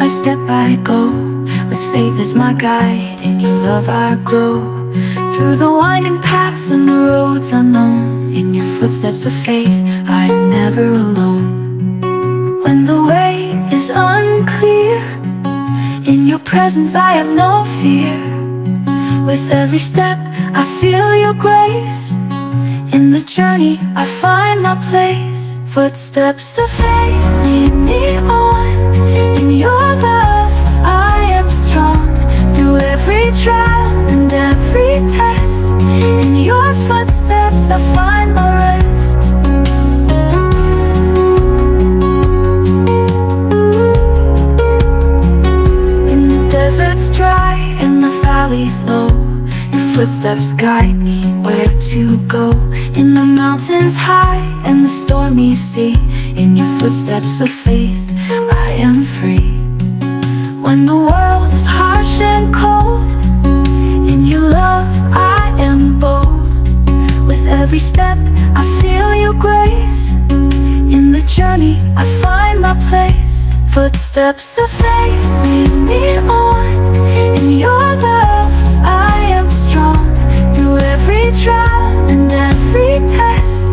step I go, with faith as my guide. In your love I grow, through the winding paths and the roads unknown. In your footsteps of faith, I am never alone. When the way is unclear, in your presence I have no fear. With every step I feel your grace. In the journey I find my place. Footsteps of faith lead me on. In your love I am strong, through every trial and every test. In your footsteps I find my rest. In the deserts dry and the valleys low, your footsteps guide me where to go. In the mountains high and the stormy sea, in your footsteps of faith I am free. When the world is harsh and cold, in your love I am bold. With every step I feel your grace. In the journey I find my place. Footsteps of faith lead me on. In your love I am strong, through every trial and every test.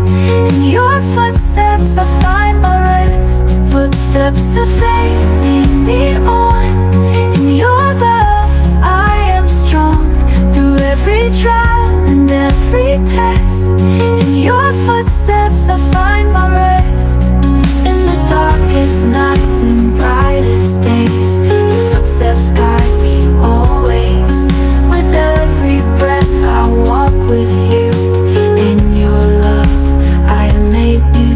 In your footsteps I find my rest. Footsteps of faith lead me on. In your love I am strong, through every trial and every test. In your footsteps I find my rest. In the darkest nights and brightest days, your footsteps guide me always. With every breath I walk with you. In your love I am made new.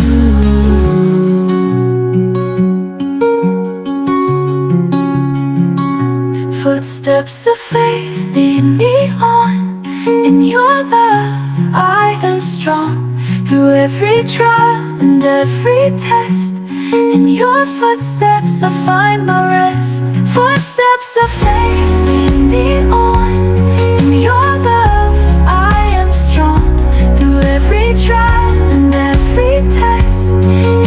Footsteps of faith lead me on. In your love I am strong, through every trial and every test. In your footsteps I find my rest. Footsteps of faith lead me on. In your love I am strong, through every trial and every test.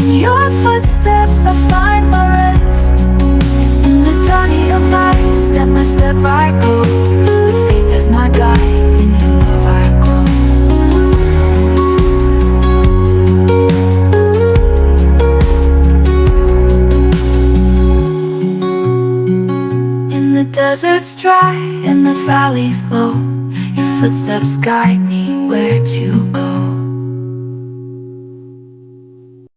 In your footsteps I find my rest. In the journey of life, step by step I go, with faith as my guide. In your love I grow. In the deserts dry and the valleys low, your footsteps guide me where to go.